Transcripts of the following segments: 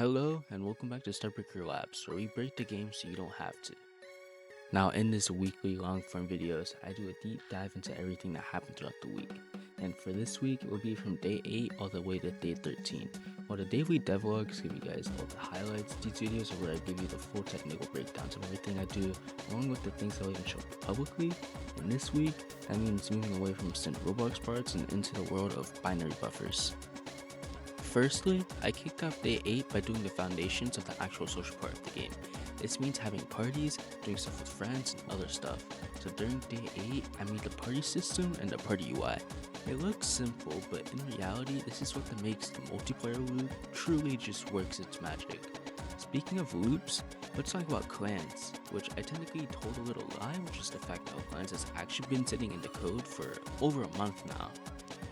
Hello and welcome back to STARBREAKER Labs, where we break the game so you don't have to. Now in this weekly long form videos, I do a deep dive into everything that happened throughout the week. And for this week, it will be from day 8 all the way to day 13. While the daily devlogs give you guys all the highlights, these videos are where I give you the full technical breakdowns of everything I do, along with the things I'll even show publicly. And this week, that means moving away from simple Roblox parts and into the world of binary buffers. Firstly, I kicked off day 8 by doing the foundations of the actual social part of the game. This means having parties, doing stuff with friends, and other stuff. So during day 8, I made the party system and the party UI. It looks simple, but in reality, this is what makes the multiplayer loop truly just works its magic. Speaking of loops, let's talk about clans, which I technically told a little lie, which is the fact that clans has actually been sitting in the code for over a month now.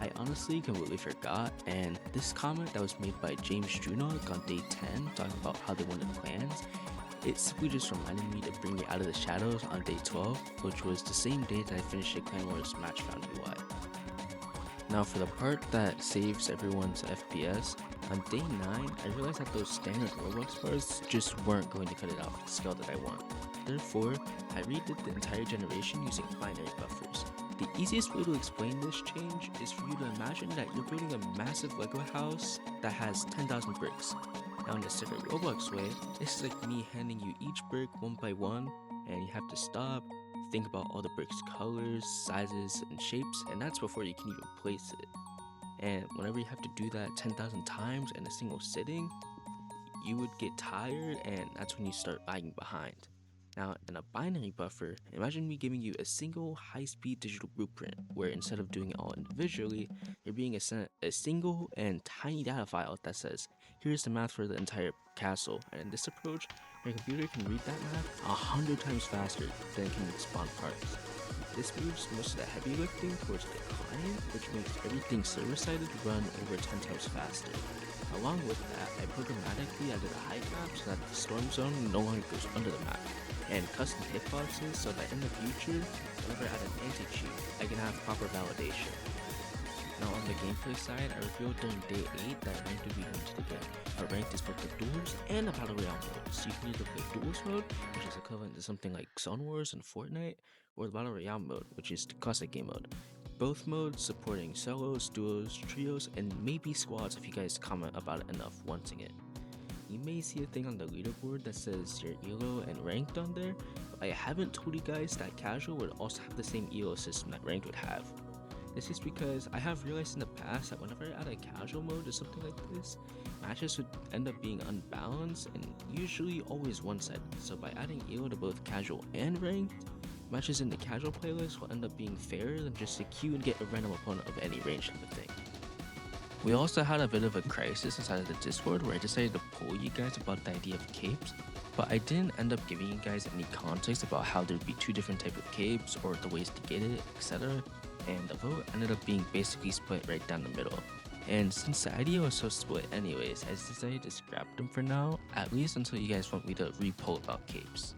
I honestly completely forgot, and this comment that was made by James Junog on day 10 talking about how they wanted clans, it simply just reminded me to bring it out of the shadows on day 12, which was the same day that I finished the Clan Wars Match Found UI. Now for the part that saves everyone's FPS, on day 9, I realized that those standard Roblox bars just weren't going to cut it out for the scale that I want. Therefore, I redid the entire generation using binary buffers. The easiest way to explain this change is for you to imagine that you're building a massive Lego house that has 10,000 bricks. Now in the standard Roblox way, this is like me handing you each brick one by one, and you have to stop, think about all the bricks' colors, sizes, and shapes, and that's before you can even place it. And whenever you have to do that 10,000 times in a single sitting, you would get tired, and that's when you start lagging behind. Now, in a binary buffer, imagine me giving you a single high-speed digital blueprint, where instead of doing it all individually, you're being sent a single and tiny data file that says, here's the math for the entire castle. And in this approach, your computer can read that math 100 times faster than it can spawn parts. This moves most of the heavy lifting towards the client, which makes everything server-sided run over 10 times faster. Along with that, I programmatically added a height map so that the storm zone no longer goes under the map, and custom hitboxes so that in the future, whenever I add an anti-cheat, I can have proper validation. Now on the gameplay side, I revealed during day 8 that ranked would be new to the game. A ranked is both the duels and the battle royale mode, so you can either play duels mode, which is equivalent to something like Zone Wars and Fortnite, or the battle royale mode, which is the classic game mode. Both modes supporting solos, duos, trios, and maybe squads if you guys comment about it enough wanting it. You may see a thing on the leaderboard that says your ELO and ranked on there, but I haven't told you guys that casual would also have the same ELO system that ranked would have. This is because I have realized in the past that whenever I add a casual mode to something like this, matches would end up being unbalanced and usually always one-sided, so by adding ELO to both casual and ranked, matches in the casual playlist will end up being fairer than just to queue and get a random opponent of any range type of thing. We also had a bit of a crisis inside of the Discord where I decided to poll you guys about the idea of capes, but I didn't end up giving you guys any context about how there'd be two different types of capes or the ways to get it, etc. And the vote ended up being basically split right down the middle. And since the idea was so split anyways, I decided to scrap them for now, at least until you guys want me to re-poll about capes.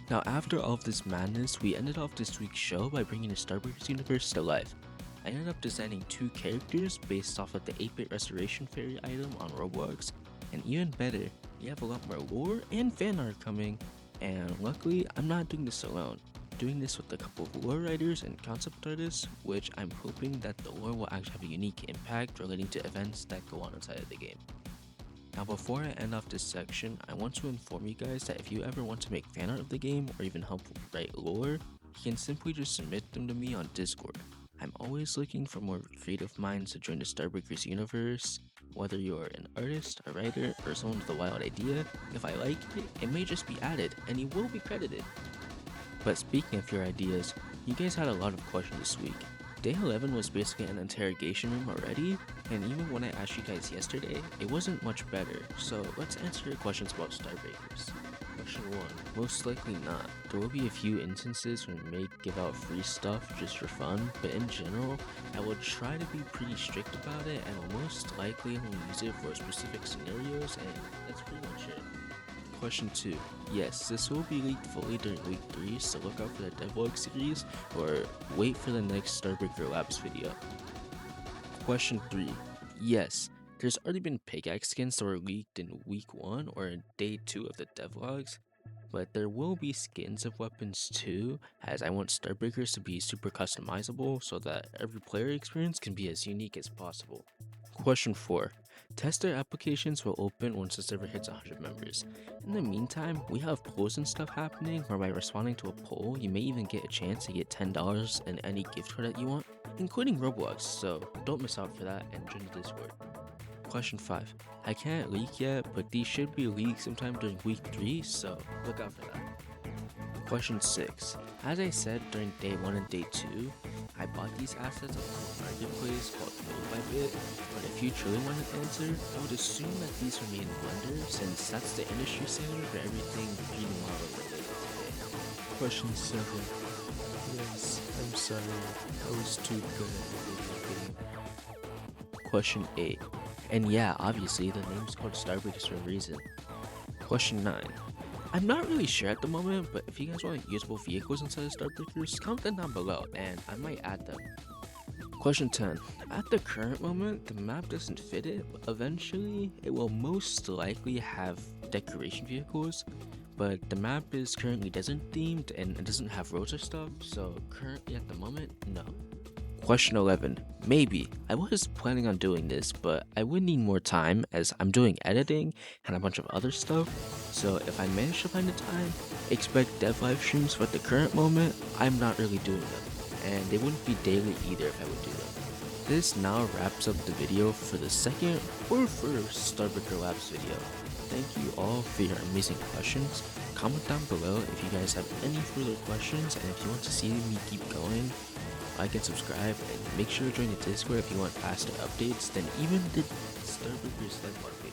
Now after all of this madness, we ended off this week's show by bringing the STARBREAKER universe to life. I ended up designing 2 characters based off of the 8-bit restoration fairy item on Roblox, and even better, we have a lot more lore and fan art coming, and luckily I'm not doing this alone. I'm doing this with a couple of lore writers and concept artists, which I'm hoping that the lore will actually have a unique impact relating to events that go on inside of the game. Now before I end off this section, I want to inform you guys that if you ever want to make fan art of the game or even help write lore, you can simply just submit them to me on Discord. I'm always looking for more creative minds to join the STARBREAKER's universe. Whether you're an artist, a writer, or someone with a wild idea, if I like it, it may just be added and you will be credited. But speaking of your ideas, you guys had a lot of questions this week. Day 11 was basically an interrogation room already, and even when I asked you guys yesterday, it wasn't much better, so let's answer your questions about STARBREAKERs. Question 1. Most likely not. There will be a few instances when we may give out free stuff just for fun, but in general, I will try to be pretty strict about it and will most likely only use it for specific scenarios, and that's pretty much it. Question 2. Yes, this will be leaked fully during week 3, so look out for the devlog series or wait for the next STARBREAKER Labs video. Question 3. Yes, There's already been pickaxe skins that were leaked in week 1 or in day 2 of the devlogs, but there will be skins of weapons too, as I want Starbreakers to be super customizable so that every player experience can be as unique as possible. Question 4. Tester applications will open once the server hits 100 members. In the meantime, we have polls and stuff happening where by responding to a poll, you may even get a chance to get $10 in any gift card that you want, including Roblox, so don't miss out for that and join the Discord. Question 5. I can't leak yet, but these should be leaked sometime during week 3, so look out for that. Question 6. As I said during day 1 and day 2, I bought these assets on a marketplace called Bit, but if you truly want an answer, I would assume that these were made in Blender since that's the industry standard for everything 3D model related today. Question 7. Yes, I'm sorry, I was too good at the video game. Question 8. And yeah, obviously the name's called STARBREAKER for a reason. Question 9. I'm not really sure at the moment, but if you guys want usable vehicles inside of STARBREAKERs, comment them down below and I might add them. Question 10. At the current moment, the map doesn't fit it, but eventually it will most likely have decoration vehicles, but the map is currently desert themed and it doesn't have roads or stuff, so currently at the moment, no. Question 11. Maybe. I was planning on doing this, but I would need more time as I'm doing editing and a bunch of other stuff, so if I manage to find the time, expect dev live streams, but at the current moment, I'm not really doing them, and they wouldn't be daily either if I would do them. This now wraps up the video for the second or first STARBREAKER Labs video. Thank you all for your amazing questions. Comment down below if you guys have any further questions, and if you want to see me keep going, like and subscribe, and make sure to join the Discord if you want faster updates than even the STARBREAKER's dev log.